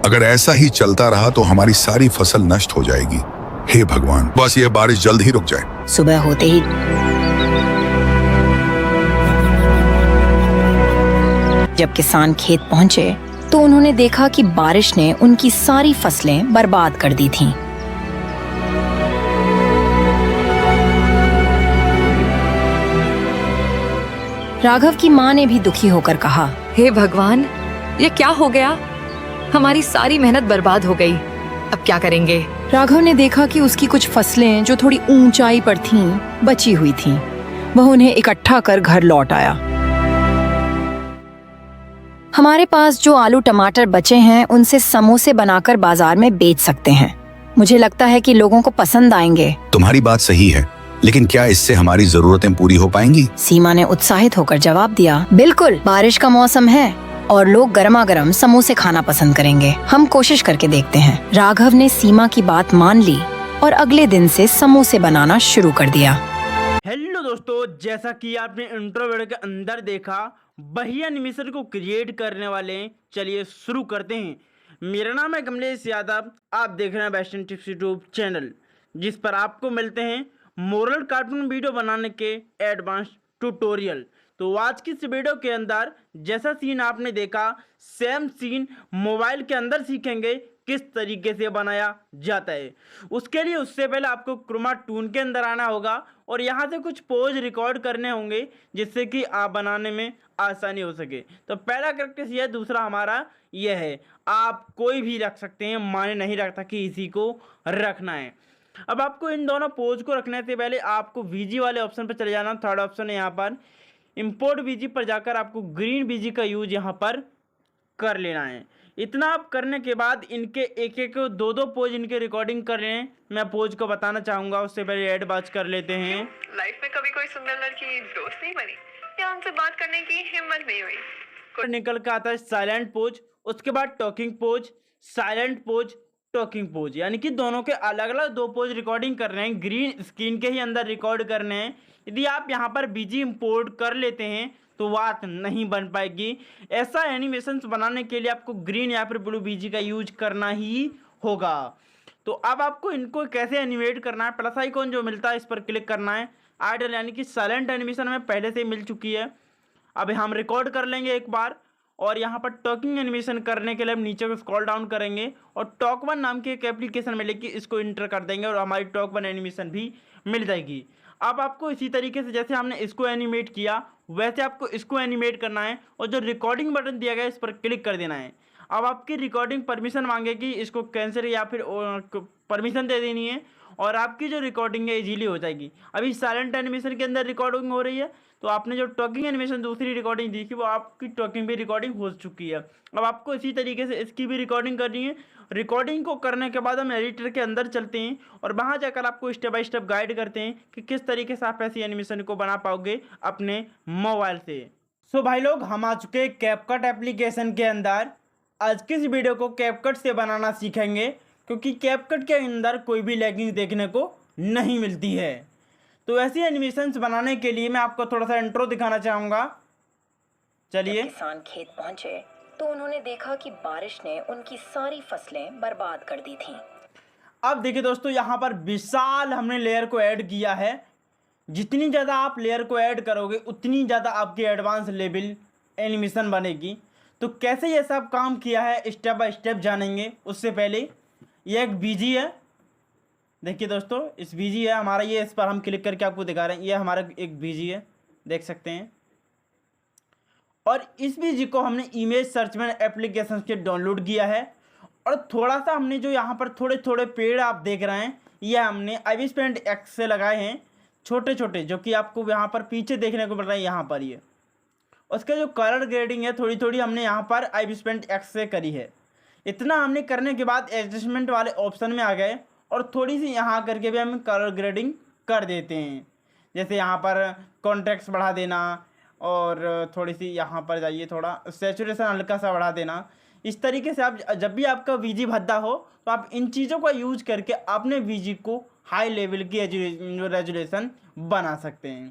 अगर ऐसा ही चलता रहा तो हमारी सारी फसल नष्ट हो जाएगी। हे भगवान, बस यह बारिश जल्द ही रुक जाए। सुबह होते ही जब किसान खेत पहुंचे तो उन्होंने देखा कि बारिश ने उनकी सारी फसलें बर्बाद कर दी थीं। राघव की माँ ने भी दुखी होकर कहा, हे भगवान, ये क्या हो गया? हमारी सारी मेहनत बर्बाद हो गई। अब क्या करेंगे? राघव ने देखा कि उसकी कुछ फसलें जो थोड़ी ऊंचाई पर थीं, बची हुई थीं। वह उन्हें इकट्ठा कर घर लौट आया। हमारे पास जो आलू टमाटर बचे हैं उनसे समोसे बनाकर बाजार में बेच सकते हैं। मुझे लगता है कि लोगों को पसंद आएंगे। तुम्हारी बात सही है, लेकिन क्या इससे हमारी जरूरतें पूरी हो पाएंगी? सीमा ने उत्साहित होकर जवाब दिया, बिल्कुल, बारिश का मौसम है और लोग गर्मा गर्म समोसे खाना पसंद करेंगे। हम कोशिश करके देखते हैं। राघव ने सीमा की बात मान ली और अगले दिन से समोसे बनाना शुरू कर दिया। हेलो दोस्तों, जैसा कि आपने इंट्रो वीडियो के अंदर देखा, वही एनिमेशन को क्रिएट करने वाले हैं। चलिए शुरू करते हैं। मेरा नाम है कमलेश यादव, आप देख रहे हैं वेस्टर्न टिप्स यूट्यूब चैनल, जिस पर आपको मिलते हैं मोरल कार्टून वीडियो बनाने के एडवांस ट्यूटोरियल। तो आज की इस वीडियो के अंदर जैसा सीन आपने देखा, सेम सीन मोबाइल के अंदर सीखेंगे किस तरीके से बनाया जाता है। उसके लिए उससे पहले आपको क्रोमा टून के अंदर आना होगा और यहाँ से कुछ पोज रिकॉर्ड करने होंगे जिससे कि आप बनाने में आसानी हो सके। तो पहला कैरेक्टर यह है, दूसरा हमारा यह है। आप कोई भी रख सकते हैं, माने नहीं रखता कि इसी को रखना है। अब आपको इन दोनों पोज को रखने से पहले आपको वीजी वाले ऑप्शन पर चले जाना। थर्ड ऑप्शन है यहाँ पर इंपोर्ट वीजी पर जाकर आपको ग्रीन वीजी का यूज यहाँ पर कर लेना है। इतना आप करने के बाद इनके एक एक दो दो पोज इनके रिकॉर्डिंग कर रहे हैं। मैं पोज को बताना चाहूँगा, उससे पहले एड बाज कर लेते हैं। लाइफ में कभी कोई सुंदर लड़की दोस्त नहीं बनी या उनसे बात करने की हिम्मत नहीं हुई। निकल के आता है साइलेंट पोज, उसके बाद talking pose, silent pose, talking pose, यानी कि दोनों के अलग अलग दो पोज रिकॉर्डिंग कर रहे हैं। ग्रीन स्क्रीन के ही अंदर रिकॉर्ड करने हैं। यदि आप यहाँ पर बीजी इंपोर्ट कर लेते हैं तो बात नहीं बन पाएगी। ऐसा एनिमेशंस बनाने के लिए आपको ग्रीन या फिर ब्लू बीजी का यूज करना ही होगा। तो अब आपको इनको कैसे एनिमेट करना है, प्लस आइकॉन जो मिलता है इस पर क्लिक करना है। आइडल यानी कि साइलेंट एनिमेशन में पहले से ही मिल चुकी है। अब हम रिकॉर्ड कर लेंगे एक बार और यहाँ पर टॉकिंग एनिमेशन करने के लिए हम नीचे को स्क्रॉल डाउन करेंगे और टॉक वन नाम की एक एप्लीकेशन मिलेगी, इसको इंटर कर देंगे और हमारी टॉक वन एनिमेशन भी मिल जाएगी। अब आपको इसी तरीके से जैसे हमने इसको एनिमेट किया वैसे आपको इसको एनिमेट करना है और जो रिकॉर्डिंग बटन दिया गया है इस पर क्लिक कर देना है। अब आपकी रिकॉर्डिंग परमिशन मांगेगी, इसको कैंसिल या फिर परमिशन दे देनी है और आपकी जो रिकॉर्डिंग है इजीली हो जाएगी। अभी साइलेंट एनिमेशन के अंदर रिकॉर्डिंग हो रही है, तो आपने जो टॉकिंग एनिमेशन दूसरी रिकॉर्डिंग दी थी वो आपकी टॉकिंग भी रिकॉर्डिंग हो चुकी है। अब आपको इसी तरीके से इसकी भी रिकॉर्डिंग करनी है। रिकॉर्डिंग को करने के बाद हम एडिटर के अंदर चलते हैं और वहाँ जाकर आपको स्टेप बाय स्टेप गाइड करते हैं कि किस तरीके से आप ऐसी एनिमेशन को बना पाओगे अपने मोबाइल से। सो भाई लोग, हम आ चुके हैं कैपकट एप्लीकेशन के अंदर। आज की इस वीडियो को कैपकट से बनाना सीखेंगे क्योंकि कैपकट के अंदर कोई भी लैगिंग देखने को नहीं मिलती है। तो ऐसी एनिमेशंस बनाने के लिए मैं आपको थोड़ा सा इंट्रो दिखाना चाहूँगा। चलिए। किसान खेत पहुंचे तो उन्होंने देखा कि बारिश ने उनकी सारी फसलें बर्बाद कर दी थीं। अब देखिए दोस्तों, यहाँ पर विशाल हमने लेयर को ऐड किया है। जितनी ज़्यादा आप लेयर को ऐड करोगे उतनी ज़्यादा आपकी एडवांस लेवल एनिमेशन बनेगी। तो कैसे ये सब काम किया है स्टेप बाय स्टेप जानेंगे। उससे पहले ये एक बीजी है, देखिए दोस्तों, इस बीजी है हमारा ये, इस पर हम क्लिक करके आपको दिखा रहे हैं। ये हमारा एक बीजी है, देख सकते हैं। और इस बीजी को हमने इमेज सर्च में एप्लीकेशन से डाउनलोड किया है और थोड़ा सा हमने जो यहाँ पर थोड़े थोड़े पेड़ आप देख रहे हैं ये हमने IBIS Paint X से लगाए हैं, छोटे छोटे, जो कि आपको यहाँ पर पीछे देखने को मिल रहा है यहाँ पर। ये उसका जो कलर ग्रेडिंग है थोड़ी थोड़ी हमने यहाँ पर IBIS Paint X से करी है। इतना हमने करने के बाद एडजस्टमेंट वाले ऑप्शन में आ गए और थोड़ी सी यहाँ करके भी हम कलर ग्रेडिंग कर देते हैं। जैसे यहाँ पर कॉन्ट्रास्ट बढ़ा देना और थोड़ी सी यहाँ पर जाइए, थोड़ा सैचुरेशन हल्का सा बढ़ा देना। इस तरीके से आप जब भी आपका वीजी भद्दा हो तो आप इन चीज़ों का यूज करके अपने वीजी को हाई लेवल की रेजुलेशन बना सकते हैं।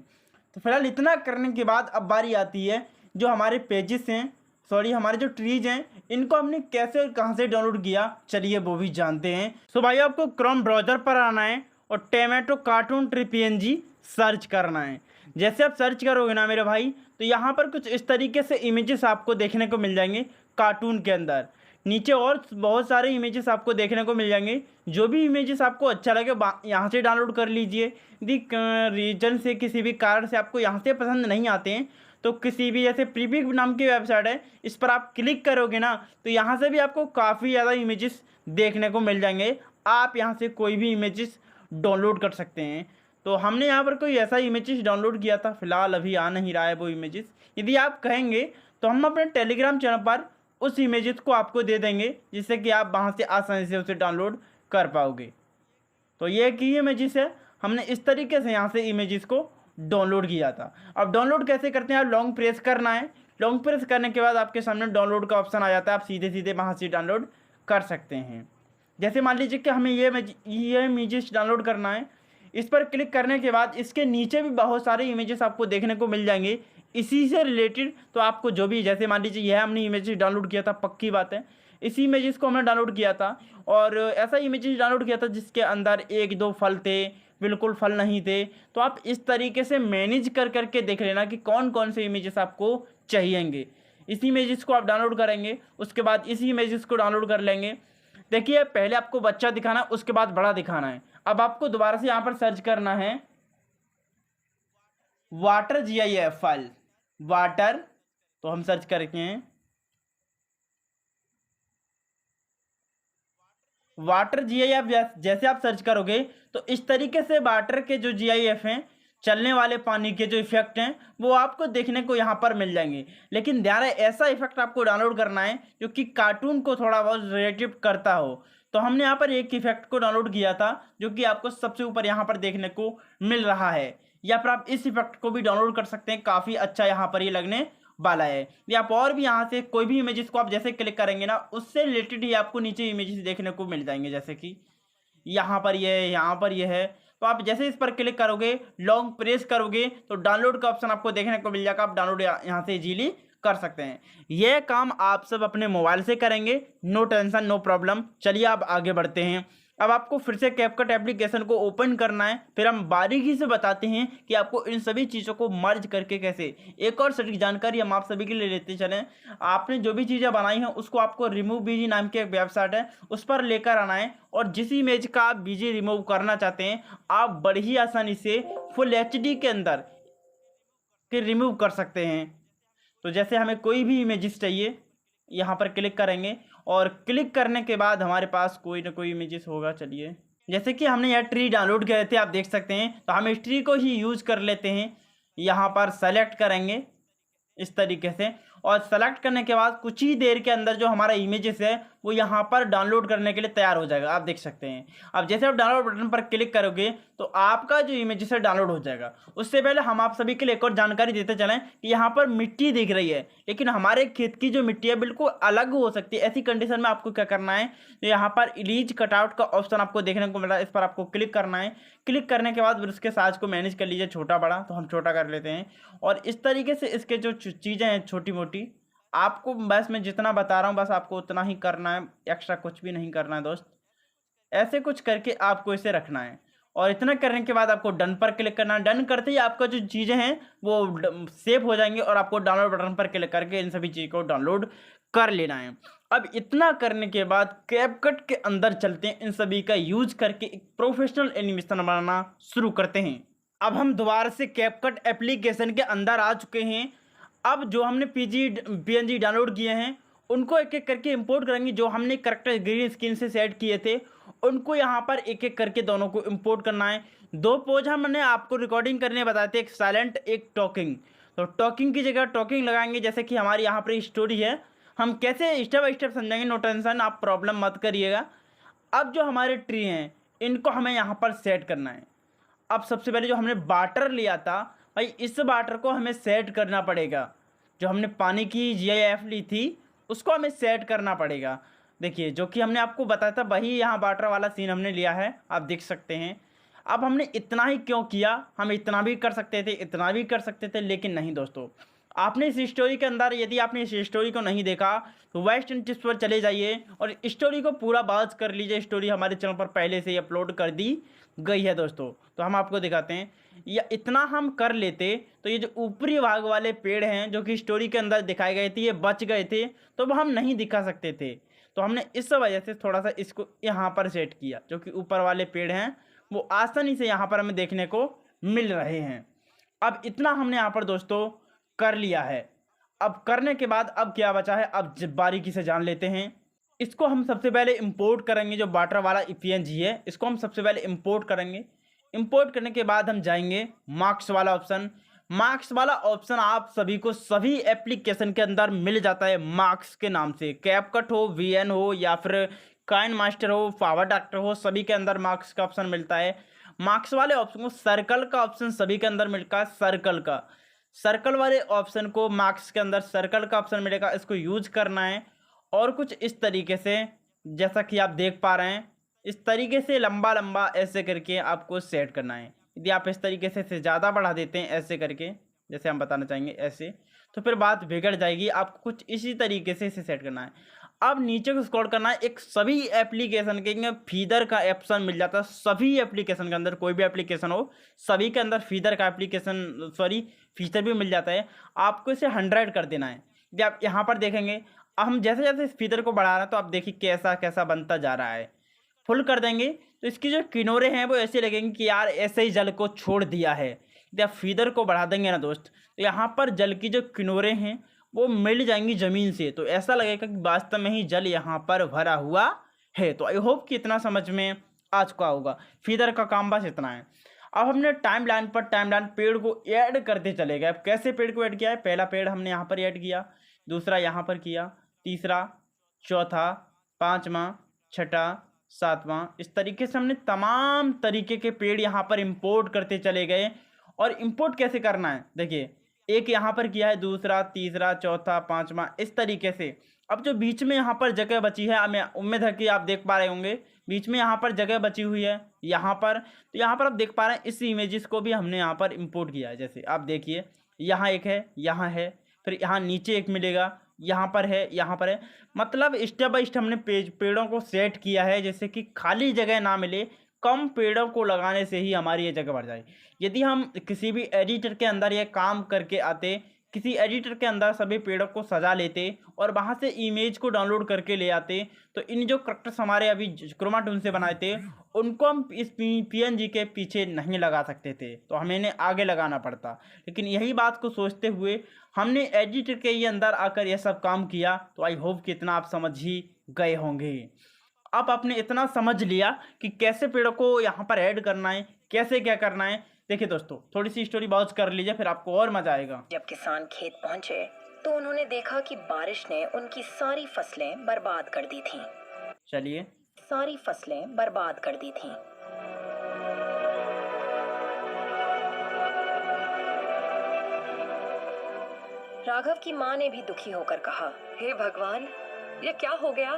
तो फिलहाल इतना करने के बाद अब बारी आती है जो हमारे पेजेस हैं सॉरी हमारे जो ट्रीज हैं इनको हमने कैसे और कहाँ से डाउनलोड किया, चलिए वो भी जानते हैं। सो भाई आपको क्रोम ब्राउज़र पर आना है और tomato cartoon tree PNG search करना है। जैसे आप सर्च करोगे ना मेरे भाई, तो यहाँ पर कुछ इस तरीके से इमेजेस आपको देखने को मिल जाएंगे कार्टून के अंदर। नीचे और बहुत सारे इमेजेस आपको देखने को मिल जाएंगे। जो भी इमेजेस आपको अच्छा लगे यहाँ से डाउनलोड कर लीजिए। यदि रीजन से किसी भी कारण से आपको यहाँ से पसंद नहीं आते हैं तो किसी भी जैसे प्रीपिक नाम की वेबसाइट है, इस पर आप क्लिक करोगे ना तो यहाँ से भी आपको काफ़ी ज़्यादा इमेजेस देखने को मिल जाएंगे। आप यहाँ से कोई भी इमेजेस डाउनलोड कर सकते हैं। तो हमने यहाँ पर कोई ऐसा इमेजेस डाउनलोड किया था, फिलहाल अभी आ नहीं रहा है वो इमेजेस। यदि आप कहेंगे तो हम अपने टेलीग्राम चैनल पर उस इमेजेस को आपको दे देंगे, जिससे कि आप वहाँ से आसानी से उसे डाउनलोड कर पाओगे। तो ये की इमेजेस है, हमने इस तरीके से यहाँ से इमेजेस को डाउनलोड किया था। अब डाउनलोड कैसे करते हैं, आप लॉन्ग प्रेस करना है। लॉन्ग प्रेस करने के बाद आपके सामने डाउनलोड का ऑप्शन आ जाता है, आप सीधे सीधे वहाँ से डाउनलोड कर सकते हैं। जैसे मान लीजिए कि हमें ये इमेजेस डाउनलोड करना है, इस पर क्लिक करने के बाद इसके नीचे भी बहुत सारे इमेजेस आपको देखने को मिल जाएंगे इसी से रिलेटेड। तो आपको जो भी, जैसे मान लीजिए यह हमने इमेजेस डाउनलोड किया था, पक्की बात है इसी इमेजेस को हमने डाउनलोड किया था। और ऐसा इमेजेस डाउनलोड किया था जिसके अंदर 1-2 फल थे, बिल्कुल फल नहीं थे। तो आप इस तरीके से मैनेज कर करके देख लेना कि कौन कौन से इमेजेस आपको चाहिएंगे। इसी इमेजेस को आप डाउनलोड करेंगे, उसके बाद इसी इमेजेस को डाउनलोड कर लेंगे। देखिए पहले आपको बच्चा दिखाना, उसके बाद बड़ा दिखाना है। अब आपको दोबारा से यहाँ पर सर्च करना है वाटर GIF फाइल, वाटर। तो हम सर्च करके हैं वाटर GIF। जैसे आप सर्च करोगे तो इस तरीके से वाटर के जो GIF हैं, चलने वाले पानी के जो इफेक्ट हैं, वो आपको देखने को यहाँ पर मिल जाएंगे। लेकिन ध्यान है, ऐसा इफेक्ट आपको डाउनलोड करना है जो कि कार्टून को थोड़ा बहुत रिलेटिव करता हो। तो हमने यहाँ पर एक इफेक्ट को डाउनलोड किया था जो कि आपको सबसे ऊपर यहाँ पर देखने को मिल रहा है, या फिर आप इस इफेक्ट को भी डाउनलोड कर सकते हैं। काफ़ी अच्छा यहाँ पर ये लगने वाला है। या आप और भी यहाँ से कोई भी इमेजेस को आप जैसे क्लिक करेंगे ना, उससे रिलेटेड ही आपको नीचे इमेजेस देखने को मिल जाएंगे। जैसे कि यहाँ पर ये है, यहाँ पर ये है। तो आप जैसे इस पर क्लिक करोगे, लॉन्ग प्रेस करोगे तो डाउनलोड का ऑप्शन आपको देखने को मिल जाएगा। आप डाउनलोड यहाँ से इजीली कर सकते हैं। यह काम आप सब अपने मोबाइल से करेंगे, नो टेंशन नो प्रॉब्लम। चलिए अब आगे बढ़ते हैं। अब आपको फिर से कैपकट एप्लीकेशन को ओपन करना है, फिर हम बारीकी से बताते हैं कि आपको इन सभी चीज़ों को मर्ज करके कैसे। एक और सटीक जानकारी हम आप सभी के लिए लेते चलें। आपने जो भी चीज़ें बनाई हैं उसको आपको रिमूव बीजी नाम की एक वेबसाइट है, उस पर लेकर आना है। और जिस इमेज का आप बीजी रिमूव करना चाहते हैं, आप बड़ी ही आसानी से फुल HD के अंदर के रिमूव कर सकते हैं। तो जैसे हमें कोई भी इमेजेस चाहिए, यहाँ पर क्लिक करेंगे और क्लिक करने के बाद हमारे पास कोई ना कोई इमेजेस होगा। चलिए जैसे कि हमने यह ट्री डाउनलोड किए थे, आप देख सकते हैं। तो हम इस ट्री को ही यूज़ कर लेते हैं। यहाँ पर सेलेक्ट करेंगे इस तरीके से, और सेलेक्ट करने के बाद कुछ ही देर के अंदर जो हमारा इमेजेस है वो यहाँ पर डाउनलोड करने के लिए तैयार हो जाएगा। आप देख सकते हैं। अब जैसे आप डाउनलोड बटन पर क्लिक करोगे तो आपका जो इमेजेस है डाउनलोड हो जाएगा। उससे पहले हम आप सभी के लिए एक और जानकारी देते चलें कि यहाँ पर मिट्टी दिख रही है, लेकिन हमारे खेत की जो मिट्टी है बिल्कुल अलग हो सकती है। ऐसी कंडीशन में आपको क्या करना है, तो यहाँ पर इलीज कटआउट का ऑप्शन आपको देखने को मिल रहा है, इस पर आपको क्लिक करना है। क्लिक करने के बाद उसके साइज को मैनेज कर लीजिए, छोटा बड़ा। तो हम छोटा कर लेते हैं। और इस तरीके से इसके जो चीज़ें हैं छोटी मोटी, आपको बस मैं जितना बता रहा हूँ बस आपको उतना ही करना है, एक्स्ट्रा कुछ भी नहीं करना है दोस्त। ऐसे कुछ करके आपको इसे रखना है। और इतना करने के बाद आपको डन पर क्लिक करना है। डन करते ही आपका जो चीज़ें हैं वो सेव हो जाएंगी और आपको डाउनलोड बटन पर क्लिक करके इन सभी चीज़ को डाउनलोड कर लेना है। अब इतना करने के बाद कैपकट के अंदर चलते हैं, इन सभी का यूज करके एक प्रोफेशनल एनिमेशन बनाना शुरू करते हैं। अब हम दोबारा से कैपकट एप्लीकेशन के अंदर आ चुके हैं। अब जो हमने PNG डाउनलोड किए हैं उनको एक एक करके इंपोर्ट करेंगे। जो हमने करेक्टर ग्रीन स्क्रीन से सेट किए थे उनको यहाँ पर एक एक करके दोनों को इंपोर्ट करना है। 2 पोज हमने आपको रिकॉर्डिंग करने बताए थे, एक साइलेंट एक टॉकिंग। तो टॉकिंग की जगह टॉकिंग लगाएंगे। जैसे कि हमारी यहाँ पर स्टोरी है, हम कैसे स्टेप बाई स्टेप समझेंगे, नो टेंशन, आप प्रॉब्लम मत करिएगा। अब जो हमारे ट्री हैं इनको हमें यहाँ पर सेट करना है। अब सबसे पहले जो हमने वाटर लिया था भाई, इस वाटर को हमें सेट करना पड़ेगा। जो हमने पानी की GIF ली थी उसको हमें सेट करना पड़ेगा। देखिए जो कि हमने आपको बताया था वही यहाँ वाटर वाला सीन हमने लिया है, आप देख सकते हैं। अब हमने इतना ही क्यों किया, हम इतना भी कर सकते थे, इतना भी कर सकते थे, लेकिन नहीं दोस्तों, आपने इस स्टोरी के अंदर, यदि आपने इस स्टोरी को नहीं देखा तो वेस्ट एंड टिप्स पर चले जाइए और स्टोरी को पूरा बात कर लीजिए। स्टोरी हमारे चैनल पर पहले से ही अपलोड कर दी गई है दोस्तों। तो हम आपको दिखाते हैं, या इतना हम कर लेते तो ये जो ऊपरी भाग वाले पेड़ हैं जो कि स्टोरी के अंदर दिखाए गए थे, ये बच गए थे, तो वो हम नहीं दिखा सकते थे। तो हमने इस वजह से थोड़ा सा इसको यहाँ पर सेट किया, जो कि ऊपर वाले पेड़ हैं वो आसानी से यहाँ पर हमें देखने को मिल रहे हैं। अब इतना हमने यहाँ पर दोस्तों कर लिया है। अब करने के बाद अब क्या बचा है, अब बारीकी से जान लेते हैं। इसको हम सबसे पहले इंपोर्ट करेंगे, जो वाटर वाला PNG है इसको हम सबसे पहले इंपोर्ट करेंगे। इंपोर्ट करने के बाद हम जाएंगे मार्क्स वाला ऑप्शन। मार्क्स वाला ऑप्शन आप सभी को सभी एप्लीकेशन के अंदर मिल जाता है मार्क्स के नाम से। कैपकट हो, VN हो, या फिर काइनमास्टर हो, पावर डॉक्टर हो, सभी के अंदर मार्क्स का ऑप्शन मिलता है। मार्क्स वाले ऑप्शन को सर्कल का ऑप्शन सभी के अंदर मिलता है। सर्कल वाले ऑप्शन को मार्क्स के अंदर सर्कल का ऑप्शन मिलेगा, इसको यूज करना है। और कुछ इस तरीके से, जैसा कि आप देख पा रहे हैं, इस तरीके से लंबा लंबा ऐसे करके आपको सेट करना है। यदि आप इस तरीके से ज़्यादा बढ़ा देते हैं ऐसे करके, जैसे हम बताना चाहेंगे ऐसे, तो फिर बात बिगड़ जाएगी। आपको कुछ इसी तरीके से इसे सेट करना है। अब नीचे को स्क्रॉल करना है, एक सभी एप्लीकेशन के फीदर का ऑप्शन मिल जाता है। सभी एप्लीकेशन के अंदर, कोई भी एप्लीकेशन हो, सभी के अंदर फीदर का फीचर भी मिल जाता है। आपको इसे 100 कर देना है। यदि आप यहाँ पर देखेंगे, अब हम जैसे जैसे इस फीदर को बढ़ा रहे हैं तो आप देखिए कैसा कैसा बनता जा रहा है। फुल कर देंगे तो इसकी जो किनारे हैं वो ऐसे लगेंगे कि यार ऐसे ही जल को छोड़ दिया है। यदि आप फीदर को बढ़ा देंगे ना दोस्त, तो यहाँ पर जल की जो किनारे हैं वो मिल जाएंगी ज़मीन से, तो ऐसा लगेगा कि वास्तव में ही जल यहाँ पर भरा हुआ है। तो आई होप कि इतना समझ में आ चुका होगा। फीदर का काम बस इतना है। अब हमने टाइमलाइन पेड़ को ऐड करते चले गए। अब कैसे पेड़ को ऐड किया है, पहला पेड़ हमने यहाँ पर ऐड किया, दूसरा यहाँ पर किया, तीसरा, चौथा, पाँचवा, छठा, सातवां, इस तरीके से हमने तमाम तरीके के पेड़ यहाँ पर इंपोर्ट करते चले गए। और इंपोर्ट कैसे करना है देखिए, एक यहाँ पर किया है, दूसरा, तीसरा, चौथा, पाँचवा, इस तरीके से। अब जो बीच में यहाँ पर जगह बची है, मैं उम्मीद है कि आप देख पा रहे होंगे, बीच में यहाँ पर जगह बची हुई है यहाँ पर, तो यहाँ पर आप देख पा रहे हैं इस इमेजेस को भी हमने यहाँ पर इंपोर्ट किया है। जैसे आप देखिए, यहाँ एक है, यहाँ है, फिर यहाँ नीचे एक मिलेगा, यहाँ पर है, यहाँ पर है। मतलब स्टेप बाय स्टेप हमने पेड़ों को सेट किया है, जैसे कि खाली जगह ना मिले। कम पेड़ों को लगाने से ही हमारी ये जगह बढ़ जाए। यदि हम किसी भी एडिटर के अंदर ये काम करके आते, किसी एडिटर के अंदर सभी पेड़ों को सजा लेते और वहाँ से इमेज को डाउनलोड करके ले आते, तो इन जो करैक्टर्स हमारे अभी क्रोमा टूल से बनाए थे उनको हम इस PNG के पीछे नहीं लगा सकते थे, तो हमें इन्हें आगे लगाना पड़ता। लेकिन यही बात को सोचते हुए हमने एडिटर के ही अंदर आकर यह सब काम किया। तो आई होप कि इतना आप समझ ही गए होंगे। अब आपने इतना समझ लिया कि कैसे पेड़ों को यहाँ पर ऐड करना है, कैसे क्या करना है। देखिए दोस्तों, थोड़ी सी स्टोरी पॉज कर लीजिए, फिर आपको और मजा आएगा। जब किसान खेत पहुंचे तो उन्होंने देखा कि बारिश ने उनकी सारी फसलें बर्बाद कर दी थीं। चलिए, सारी फसलें बर्बाद कर दी थीं। राघव की माँ ने भी दुखी होकर कहा, हे भगवान, ये क्या हो गया?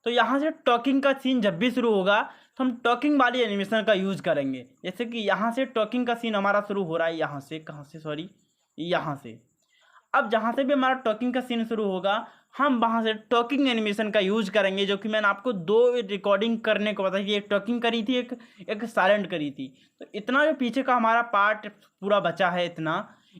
तो यहाँ से टॉकिंग का सीन जब भी शुरू होगा तो हम टॉकिंग वाली एनिमेशन का यूज़ करेंगे। जैसे कि यहाँ से टॉकिंग का सीन हमारा शुरू हो रहा है, यहाँ से, कहाँ से, सॉरी, यहाँ से। अब जहाँ से भी हमारा टॉकिंग का सीन शुरू होगा, हम वहाँ से टॉकिंग एनिमेशन का यूज़ करेंगे, जो कि मैंने आपको 2 रिकॉर्डिंग करने को बताया कि एक टॉकिंग करी थी, एक साइलेंट करी थी। तो इतना जो पीछे का हमारा पार्ट पूरा बचा है, इतना,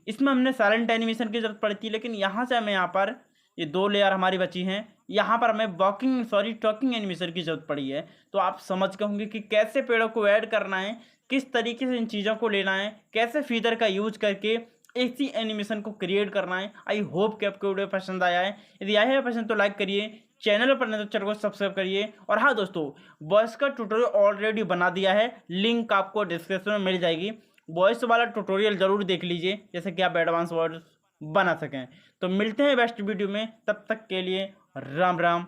इसमें हमने साइलेंट एनिमेशन की जरूरत पड़ती है। लेकिन यहाँ से हमें यहाँ पर ये 2 लेयर हमारी बची हैं, यहाँ पर हमें टॉकिंग एनिमेशन की जरूरत पड़ी है। तो आप समझ गए होंगे कि कैसे पेड़ों को ऐड करना है, किस तरीके से इन चीज़ों को लेना है, कैसे फीदर का यूज करके ऐसी एनिमेशन को क्रिएट करना है। आई होप कि आपको वीडियो पसंद आया है। यदि आया है पसंद तो लाइक करिए, चैनल पर नहीं तो चैनल को सब्सक्राइब करिए। और हाँ दोस्तों, वॉइस का ट्यूटोरियल ऑलरेडी बना दिया है, लिंक आपको डिस्क्रिप्शन में मिल जाएगी। वॉइस वाला ट्यूटोरियल जरूर देख लीजिए, जैसे कि आप एडवांस वर्ड बना सकें। तो मिलते हैं बेस्ट वीडियो में, तब तक के लिए राम राम।